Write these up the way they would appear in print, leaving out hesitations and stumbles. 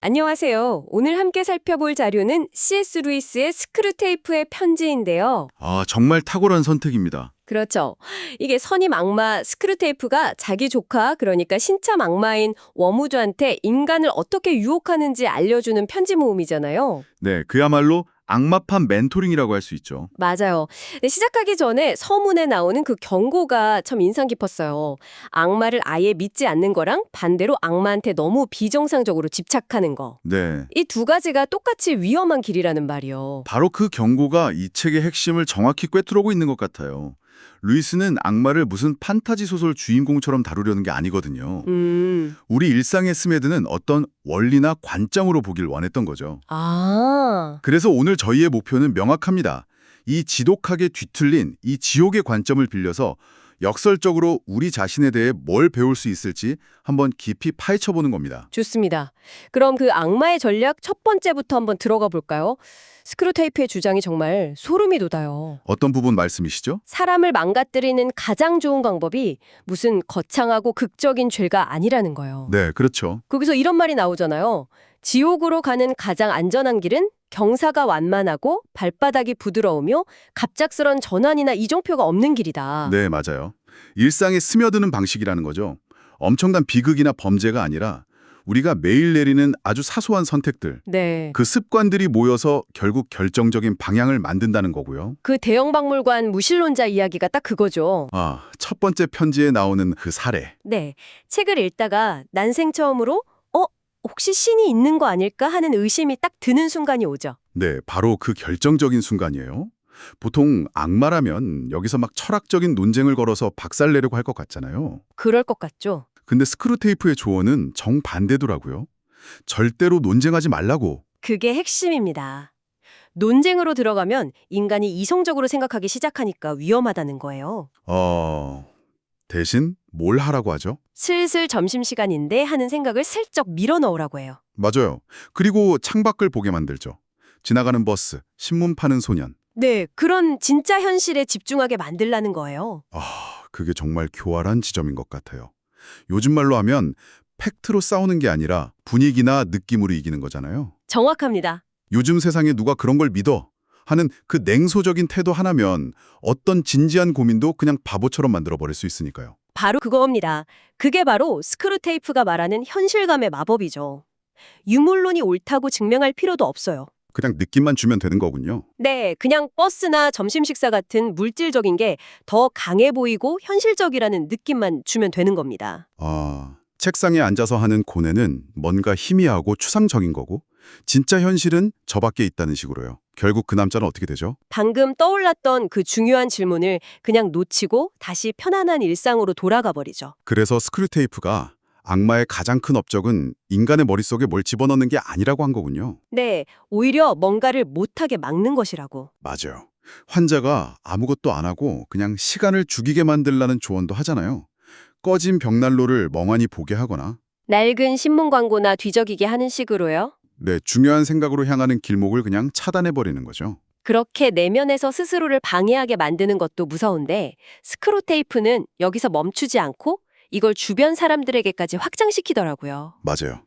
안녕하세요. 오늘 함께 살펴볼 자료는 C.S. 루이스의 스크루테이프의 편지인데요. 정말 탁월한 선택입니다. 그렇죠. 이게 선임 악마 스크루테이프가 자기 조카, 그러니까 신참 악마인 워무즈한테 인간을 어떻게 유혹하는지 알려주는 편지 모음이잖아요. 네, 그야말로 악마판 멘토링이라고 할 수 있죠. 맞아요. 근데 시작하기 전에 서문에 나오는 그 경고가 참 인상 깊었어요. 악마를 아예 믿지 않는 거랑 반대로 악마한테 너무 비정상적으로 집착하는 거. 네, 이 두 가지가 똑같이 위험한 길이라는 말이요. 바로 그 경고가 이 책의 핵심을 정확히 꿰뚫어오고 있는 것 같아요. 루이스는 악마를 무슨 판타지 소설 주인공처럼 다루려는 게 아니거든요. 우리 일상에 스며드는 어떤 원리나 관점으로 보길 원했던 거죠. 아, 그래서 오늘 저희의 목표는 명확합니다. 이 지독하게 뒤틀린 이 지옥의 관점을 빌려서 역설적으로 우리 자신에 대해 뭘 배울 수 있을지 한번 깊이 파헤쳐보는 겁니다. 좋습니다. 그럼 그 악마의 전략 첫 번째부터 한번 들어가 볼까요? 스크루테이프의 주장이 정말 소름이 돋아요. 어떤 부분 말씀이시죠? 사람을 망가뜨리는 가장 좋은 방법이 무슨 거창하고 극적인 죄가 아니라는 거예요. 네, 그렇죠. 거기서 이런 말이 나오잖아요. 지옥으로 가는 가장 안전한 길은 경사가 완만하고 발바닥이 부드러우며 갑작스런 전환이나 이정표가 없는 길이다. 네, 맞아요. 일상에 스며드는 방식이라는 거죠. 엄청난 비극이나 범죄가 아니라 우리가 매일 내리는 아주 사소한 선택들, 네. 그 습관들이 모여서 결국 결정적인 방향을 만든다는 거고요. 그 대형박물관 무신론자 이야기가 딱 그거죠. 첫 번째 편지에 나오는 그 사례. 네. 책을 읽다가 난생 처음으로 혹시 신이 있는 거 아닐까 하는 의심이 딱 드는 순간이 오죠. 네, 바로 그 결정적인 순간이에요. 보통 악마라면 여기서 막 철학적인 논쟁을 걸어서 박살내려고 할 것 같잖아요. 그럴 것 같죠. 근데 스크루테이프의 조언은 정반대더라고요. 절대로 논쟁하지 말라고. 그게 핵심입니다. 논쟁으로 들어가면 인간이 이성적으로 생각하기 시작하니까 위험하다는 거예요. 대신 뭘 하라고 하죠? 슬슬 점심시간인데 하는 생각을 슬쩍 밀어넣으라고 해요. 맞아요. 그리고 창밖을 보게 만들죠. 지나가는 버스, 신문 파는 소년. 네, 그런 진짜 현실에 집중하게 만들라는 거예요. 그게 정말 교활한 지점인 것 같아요. 요즘 말로 하면 팩트로 싸우는 게 아니라 분위기나 느낌으로 이기는 거잖아요. 정확합니다. 요즘 세상에 누가 그런 걸 믿어? 하는 그 냉소적인 태도 하나면 어떤 진지한 고민도 그냥 바보처럼 만들어버릴 수 있으니까요. 바로 그겁니다. 그게 바로 스크루테이프가 말하는 현실감의 마법이죠. 유물론이 옳다고 증명할 필요도 없어요. 그냥 느낌만 주면 되는 거군요. 네, 그냥 버스나 점심 식사 같은 물질적인 게 더 강해 보이고 현실적이라는 느낌만 주면 되는 겁니다. 책상에 앉아서 하는 고뇌는 뭔가 희미하고 추상적인 거고 진짜 현실은 저 밖에 있다는 식으로요. 결국 그 남자는 어떻게 되죠? 방금 떠올랐던 그 중요한 질문을 그냥 놓치고 다시 편안한 일상으로 돌아가 버리죠. 그래서 스크루테이프가 악마의 가장 큰 업적은 인간의 머릿속에 뭘 집어넣는 게 아니라고 한 거군요. 네, 오히려 뭔가를 못하게 막는 것이라고. 맞아요. 환자가 아무것도 안 하고 그냥 시간을 죽이게 만들라는 조언도 하잖아요. 꺼진 벽난로를 멍하니 보게 하거나 낡은 신문 광고나 뒤적이게 하는 식으로요. 네, 중요한 생각으로 향하는 길목을 그냥 차단해버리는 거죠. 그렇게 내면에서 스스로를 방해하게 만드는 것도 무서운데 스크루테이프는 여기서 멈추지 않고 이걸 주변 사람들에게까지 확장시키더라고요. 맞아요.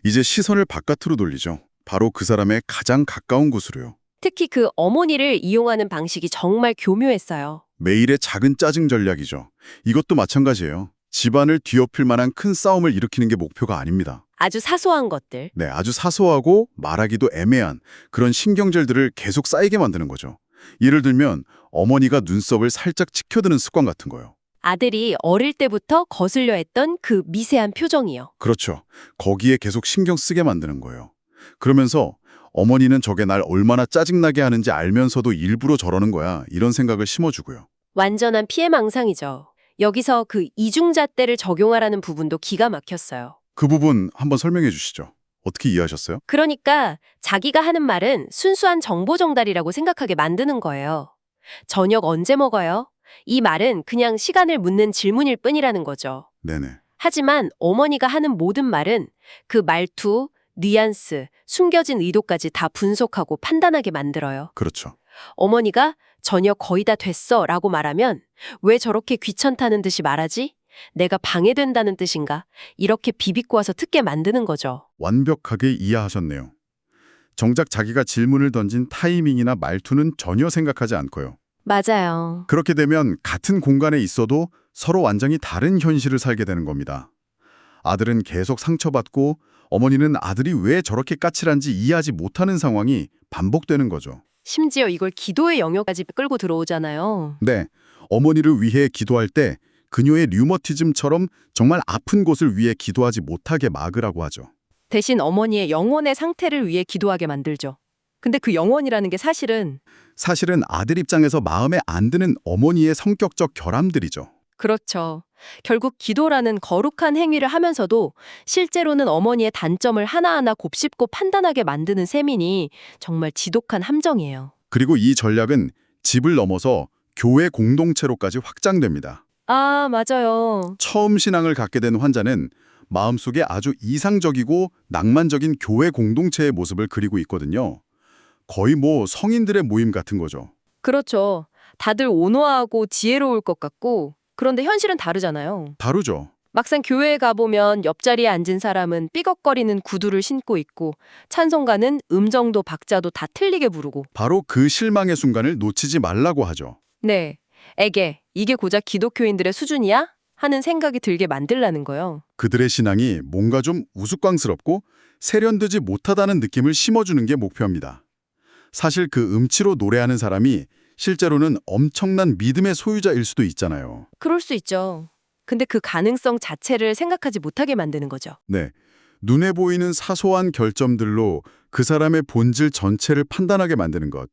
이제 시선을 바깥으로 돌리죠. 바로 그 사람의 가장 가까운 곳으로요. 특히 그 어머니를 이용하는 방식이 정말 교묘했어요. 매일의 작은 짜증 전략이죠. 이것도 마찬가지예요. 집안을 뒤엎을 만한 큰 싸움을 일으키는 게 목표가 아닙니다. 아주 사소한 것들. 네, 아주 사소하고 말하기도 애매한 그런 신경절들을 계속 쌓이게 만드는 거죠. 예를 들면 어머니가 눈썹을 살짝 치켜드는 습관 같은 거요. 아들이 어릴 때부터 거슬려 했던 그 미세한 표정이요. 그렇죠. 거기에 계속 신경 쓰게 만드는 거예요. 그러면서 어머니는 저게 날 얼마나 짜증나게 하는지 알면서도 일부러 저러는 거야. 이런 생각을 심어주고요. 완전한 피해망상이죠. 여기서 그 이중잣대를 적용하라는 부분도 기가 막혔어요. 그 부분 한번 설명해 주시죠. 어떻게 이해하셨어요? 그러니까 자기가 하는 말은 순수한 정보 전달이라고 생각하게 만드는 거예요. 저녁 언제 먹어요? 이 말은 그냥 시간을 묻는 질문일 뿐이라는 거죠. 네네. 하지만 어머니가 하는 모든 말은 그 말투, 뉘앙스, 숨겨진 의도까지 다 분석하고 판단하게 만들어요. 그렇죠. 어머니가 저녁 거의 다 됐어 라고 말하면 왜 저렇게 귀찮다는 듯이 말하지? 내가 방해된다는 뜻인가? 이렇게 비비꼬아서 듣게 만드는 거죠. 완벽하게 이해하셨네요. 정작 자기가 질문을 던진 타이밍이나 말투는 전혀 생각하지 않고요. 맞아요. 그렇게 되면 같은 공간에 있어도 서로 완전히 다른 현실을 살게 되는 겁니다. 아들은 계속 상처받고 어머니는 아들이 왜 저렇게 까칠한지 이해하지 못하는 상황이 반복되는 거죠. 심지어 이걸 기도의 영역까지 끌고 들어오잖아요. 네, 어머니를 위해 기도할 때 그녀의 류머티즘처럼 정말 아픈 곳을 위해 기도하지 못하게 막으라고 하죠. 대신 어머니의 영혼의 상태를 위해 기도하게 만들죠. 근데 그 영혼이라는 게 사실은 사실은 아들 입장에서 마음에 안 드는 어머니의 성격적 결함들이죠. 그렇죠. 결국 기도라는 거룩한 행위를 하면서도 실제로는 어머니의 단점을 하나하나 곱씹고 판단하게 만드는 셈이니 정말 지독한 함정이에요. 그리고 이 전략은 집을 넘어서 교회 공동체로까지 확장됩니다. 아, 맞아요. 처음 신앙을 갖게 된 환자는 마음속에 아주 이상적이고 낭만적인 교회 공동체의 모습을 그리고 있거든요. 거의 성인들의 모임 같은 거죠. 그렇죠. 다들 온화하고 지혜로울 것 같고 그런데 현실은 다르잖아요. 다르죠. 막상 교회에 가보면 옆자리에 앉은 사람은 삐걱거리는 구두를 신고 있고 찬송가는 음정도 박자도 다 틀리게 부르고 바로 그 실망의 순간을 놓치지 말라고 하죠. 네, 이게 고작 기독교인들의 수준이야? 하는 생각이 들게 만들라는 거요. 그들의 신앙이 뭔가 좀 우스꽝스럽고 세련되지 못하다는 느낌을 심어주는 게 목표입니다. 사실 그 음치로 노래하는 사람이 실제로는 엄청난 믿음의 소유자일 수도 있잖아요. 그럴 수 있죠. 근데 그 가능성 자체를 생각하지 못하게 만드는 거죠. 네, 눈에 보이는 사소한 결점들로 그 사람의 본질 전체를 판단하게 만드는 것.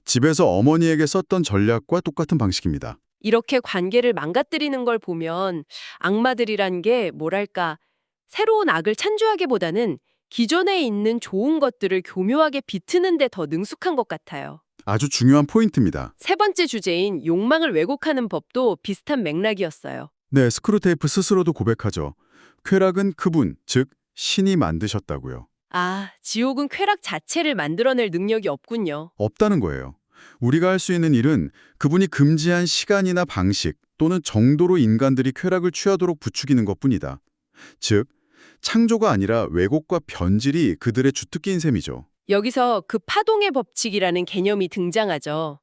집에서 어머니에게 썼던 전략과 똑같은 방식입니다. 이렇게 관계를 망가뜨리는 걸 보면 악마들이란 게 뭐랄까 새로운 악을 찬조하기보다는 기존에 있는 좋은 것들을 교묘하게 비트는 데 더 능숙한 것 같아요. 아주 중요한 포인트입니다. 세 번째 주제인 욕망을 왜곡하는 법도 비슷한 맥락이었어요. 네, 스크루테이프 스스로도 고백하죠. 쾌락은 그분, 즉 신이 만드셨다고요. 아, 지옥은 쾌락 자체를 만들어낼 능력이 없군요. 없다는 거예요. 우리가 할 수 있는 일은 그분이 금지한 시간이나 방식 또는 정도로 인간들이 쾌락을 취하도록 부추기는 것뿐이다. 즉, 창조가 아니라 왜곡과 변질이 그들의 주특기인 셈이죠. 여기서 그 파동의 법칙이라는 개념이 등장하죠.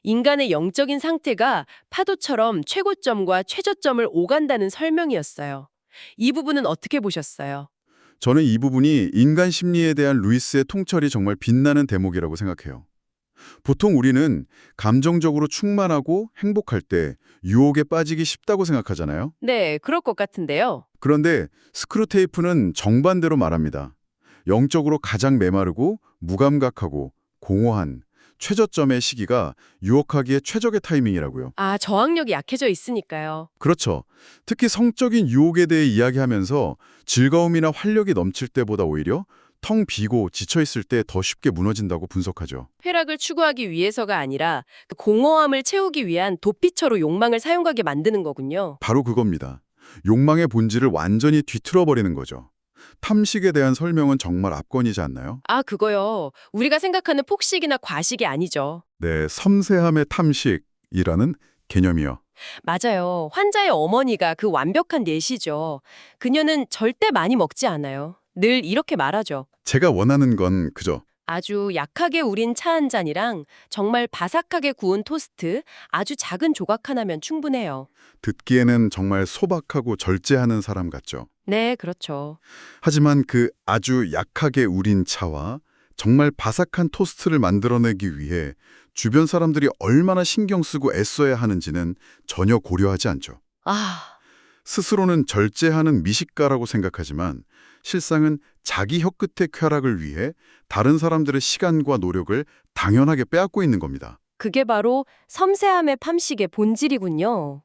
인간의 영적인 상태가 파도처럼 최고점과 최저점을 오간다는 설명이었어요. 이 부분은 어떻게 보셨어요? 저는 이 부분이 인간 심리에 대한 루이스의 통찰이 정말 빛나는 대목이라고 생각해요. 보통 우리는 감정적으로 충만하고 행복할 때 유혹에 빠지기 쉽다고 생각하잖아요. 네, 그럴 것 같은데요. 그런데 스크루테이프는 정반대로 말합니다. 영적으로 가장 메마르고 무감각하고 공허한 최저점의 시기가 유혹하기에 최적의 타이밍이라고요. 아, 저항력이 약해져 있으니까요. 그렇죠. 특히 성적인 유혹에 대해 이야기하면서 즐거움이나 활력이 넘칠 때보다 오히려 텅 비고 지쳐있을 때 더 쉽게 무너진다고 분석하죠. 쾌락을 추구하기 위해서가 아니라 그 공허함을 채우기 위한 도피처로 욕망을 사용하게 만드는 거군요. 바로 그겁니다. 욕망의 본질을 완전히 뒤틀어버리는 거죠. 탐식에 대한 설명은 정말 압권이지 않나요? 아, 그거요. 우리가 생각하는 폭식이나 과식이 아니죠. 네, 섬세함의 탐식이라는 개념이요. 맞아요. 환자의 어머니가 그 완벽한 예시죠. 그녀는 절대 많이 먹지 않아요. 늘 이렇게 말하죠. 제가 원하는 건 그저 아주 약하게 우린 차 한 잔이랑 정말 바삭하게 구운 토스트, 아주 작은 조각 하나면 충분해요. 듣기에는 정말 소박하고 절제하는 사람 같죠. 네, 그렇죠. 하지만 그 아주 약하게 우린 차와 정말 바삭한 토스트를 만들어내기 위해 주변 사람들이 얼마나 신경 쓰고 애써야 하는지는 전혀 고려하지 않죠. 아, 스스로는 절제하는 미식가라고 생각하지만 실상은 자기 혀끝의 쾌락을 위해 다른 사람들의 시간과 노력을 당연하게 빼앗고 있는 겁니다. 그게 바로 섬세함의 팜식의 본질이군요.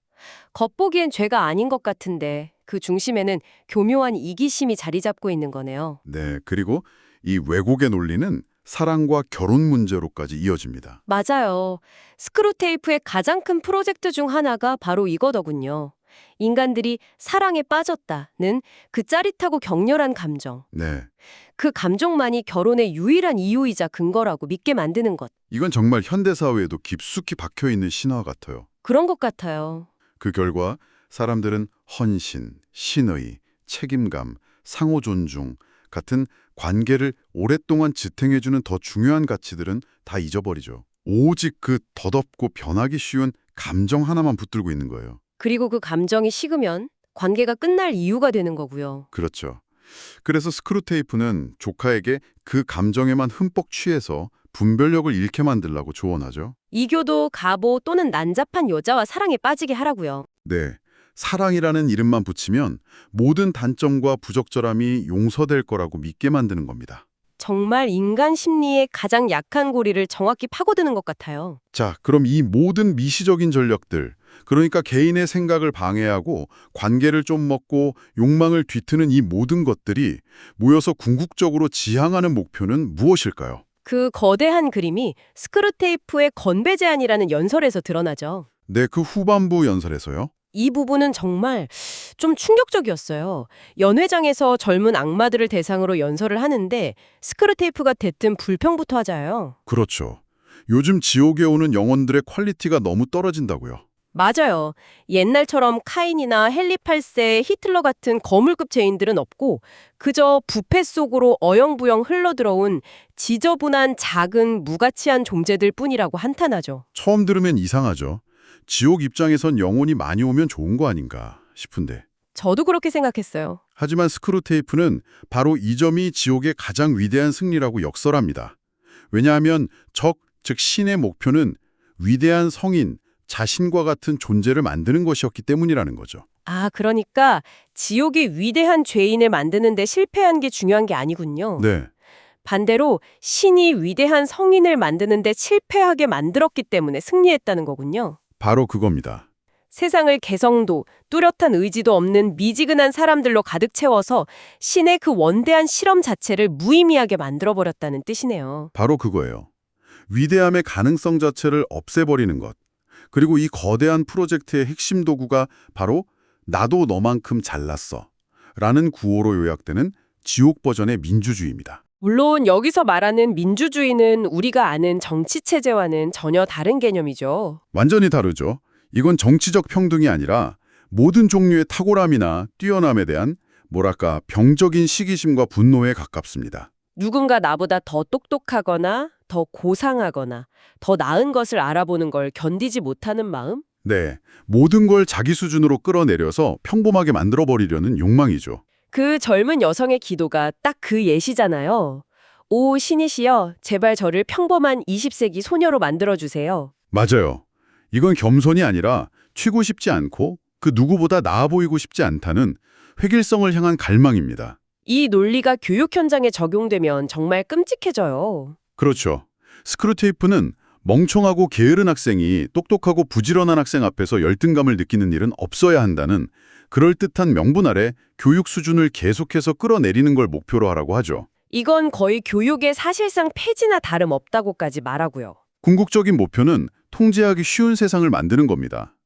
겉보기엔 죄가 아닌 것 같은데 그 중심에는 교묘한 이기심이 자리 잡고 있는 거네요. 네, 그리고 이 왜곡의 논리는 사랑과 결혼 문제로까지 이어집니다. 맞아요. 스크루테이프의 가장 큰 프로젝트 중 하나가 바로 이거더군요. 인간들이 사랑에 빠졌다는 그 짜릿하고 격렬한 감정. 네, 그 감정만이 결혼의 유일한 이유이자 근거라고 믿게 만드는 것. 이건 정말 현대사회에도 깊숙이 박혀있는 신화 같아요. 그런 것 같아요. 그 결과 사람들은 헌신, 신의, 책임감, 상호 존중 같은 관계를 오랫동안 지탱해주는 더 중요한 가치들은 다 잊어버리죠. 오직 그 덧없고 변하기 쉬운 감정 하나만 붙들고 있는 거예요. 그리고 그 감정이 식으면 관계가 끝날 이유가 되는 거고요. 그렇죠. 그래서 스크루테이프는 조카에게 그 감정에만 흠뻑 취해서 분별력을 잃게 만들라고 조언하죠. 이교도 가보 또는 난잡한 여자와 사랑에 빠지게 하라고요. 네, 사랑이라는 이름만 붙이면 모든 단점과 부적절함이 용서될 거라고 믿게 만드는 겁니다. 정말 인간 심리의 가장 약한 고리를 정확히 파고드는 것 같아요. 자, 그럼 이 모든 미시적인 전략들, 그러니까 개인의 생각을 방해하고 관계를 좀 먹고 욕망을 뒤트는 이 모든 것들이 모여서 궁극적으로 지향하는 목표는 무엇일까요? 그 거대한 그림이 스크루테이프의 건배 제안이라는 연설에서 드러나죠. 네, 그 후반부 연설에서요. 이 부분은 정말 좀 충격적이었어요. 연회장에서 젊은 악마들을 대상으로 연설을 하는데 스크루테이프가 대뜸 불평부터 하자요. 그렇죠. 요즘 지옥에 오는 영혼들의 퀄리티가 너무 떨어진다고요. 맞아요. 옛날처럼 카인이나 헨리 8세, 히틀러 같은 거물급 죄인들은 없고 그저 부패 속으로 어영부영 흘러들어온 지저분한 작은 무가치한 존재들 뿐이라고 한탄하죠. 처음 들으면 이상하죠. 지옥 입장에선 영혼이 많이 오면 좋은 거 아닌가 싶은데. 저도 그렇게 생각했어요. 하지만 스크루테이프는 바로 이 점이 지옥의 가장 위대한 승리라고 역설합니다. 왜냐하면 즉 신의 목표는 위대한 성인, 자신과 같은 존재를 만드는 것이었기 때문이라는 거죠. 아, 그러니까 지옥이 위대한 죄인을 만드는 데 실패한 게 중요한 게 아니군요. 네, 반대로 신이 위대한 성인을 만드는 데 실패하게 만들었기 때문에 승리했다는 거군요. 바로 그겁니다. 세상을 개성도, 뚜렷한 의지도 없는 미지근한 사람들로 가득 채워서 신의 그 원대한 실험 자체를 무의미하게 만들어버렸다는 뜻이네요. 바로 그거예요. 위대함의 가능성 자체를 없애버리는 것. 그리고 이 거대한 프로젝트의 핵심 도구가 바로 나도 너만큼 잘났어 라는 구호로 요약되는 지옥 버전의 민주주의입니다. 물론 여기서 말하는 민주주의는 우리가 아는 정치체제와는 전혀 다른 개념이죠. 완전히 다르죠. 이건 정치적 평등이 아니라 모든 종류의 탁월함이나 뛰어남에 대한 뭐랄까 병적인 시기심과 분노에 가깝습니다. 누군가 나보다 더 똑똑하거나 더 고상하거나 더 나은 것을 알아보는 걸 견디지 못하는 마음? 네, 모든 걸 자기 수준으로 끌어내려서 평범하게 만들어버리려는 욕망이죠. 그 젊은 여성의 기도가 딱 그 예시잖아요. 오 신이시여, 제발 저를 평범한 20세기 소녀로 만들어주세요. 맞아요. 이건 겸손이 아니라 튀고 싶지 않고 그 누구보다 나아 보이고 싶지 않다는 획일성을 향한 갈망입니다. 이 논리가 교육 현장에 적용되면 정말 끔찍해져요. 그렇죠. 스크루테이프는 멍청하고 게으른 학생이 똑똑하고 부지런한 학생 앞에서 열등감을 느끼는 일은 없어야 한다는 그럴듯한 명분 아래 교육 수준을 계속해서 끌어내리는 걸 목표로 하라고 하죠. 이건 거의 교육의 사실상 폐지나 다름없다고까지 말하고요. 궁극적인 목표는 통제하기 쉬운 세상을 만드는 겁니다.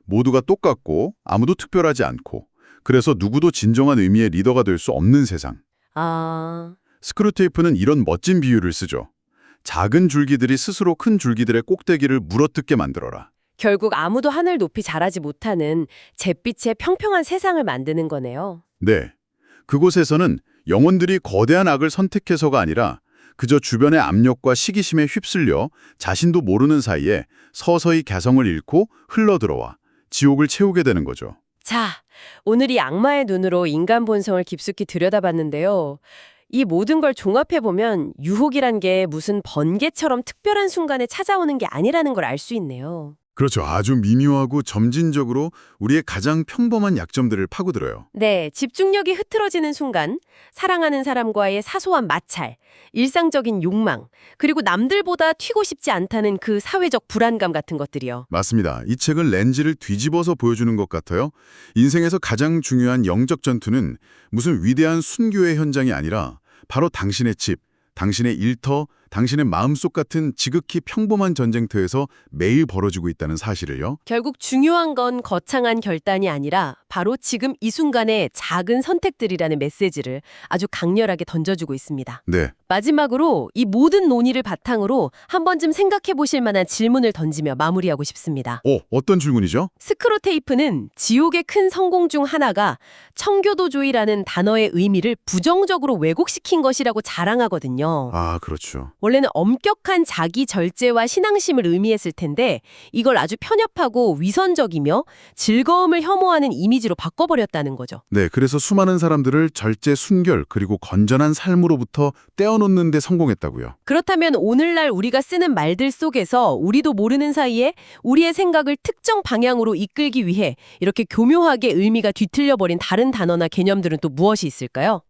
모두가 똑같고 아무도 특별하지 않고 그래서 누구도 진정한 의미의 리더가 될 수 없는 세상. 아, 스크루테이프는 이런 멋진 비유를 쓰죠. 작은 줄기들이 스스로 큰 줄기들의 꼭대기를 물어뜯게 만들어라. 결국 아무도 하늘 높이 자라지 못하는 잿빛의 평평한 세상을 만드는 거네요. 네, 그곳에서는 영혼들이 거대한 악을 선택해서가 아니라 그저 주변의 압력과 시기심에 휩쓸려 자신도 모르는 사이에 서서히 개성을 잃고 흘러들어와 지옥을 채우게 되는 거죠. 자, 오늘 이 악마의 눈으로 인간 본성을 깊숙이 들여다봤는데요. 이 모든 걸 종합해보면 유혹이란 게 무슨 번개처럼 특별한 순간에 찾아오는 게 아니라는 걸 알 수 있네요. 그렇죠. 아주 미묘하고 점진적으로 우리의 가장 평범한 약점들을 파고들어요. 네, 집중력이 흐트러지는 순간, 사랑하는 사람과의 사소한 마찰, 일상적인 욕망, 그리고 남들보다 튀고 싶지 않다는 그 사회적 불안감 같은 것들이요. 맞습니다. 이 책은 렌즈를 뒤집어서 보여주는 것 같아요. 인생에서 가장 중요한 영적 전투는 무슨 위대한 순교의 현장이 아니라 바로 당신의 집, 당신의 일터, 당신의 마음속 같은 지극히 평범한 전쟁터에서 매일 벌어지고 있다는 사실을요. 결국 중요한 건 거창한 결단이 아니라 바로 지금 이 순간의 작은 선택들이라는 메시지를 아주 강렬하게 던져주고 있습니다. 네. 마지막으로 이 모든 논의를 바탕으로 한 번쯤 생각해 보실 만한 질문을 던지며 마무리하고 싶습니다. 어떤 질문이죠? 스크로테이프는 지옥의 큰 성공 중 하나가 청교도주의라는 단어의 의미를 부정적으로 왜곡시킨 것이라고 자랑하거든요. 아, 그렇죠. 원래는 엄격한 자기 절제와 신앙심을 의미했을 텐데 이걸 아주 편협하고 위선적이며 즐거움을 혐오하는 이미지로 바꿔버렸다는 거죠. 네, 그래서 수많은 사람들을 절제, 순결, 그리고 건전한 삶으로부터 떼어놓는 데 성공했다고요. 그렇다면 오늘날 우리가 쓰는 말들 속에서 우리도 모르는 사이에 우리의 생각을 특정 방향으로 이끌기 위해 이렇게 교묘하게 의미가 뒤틀려버린 다른 단어나 개념들은 또 무엇이 있을까요?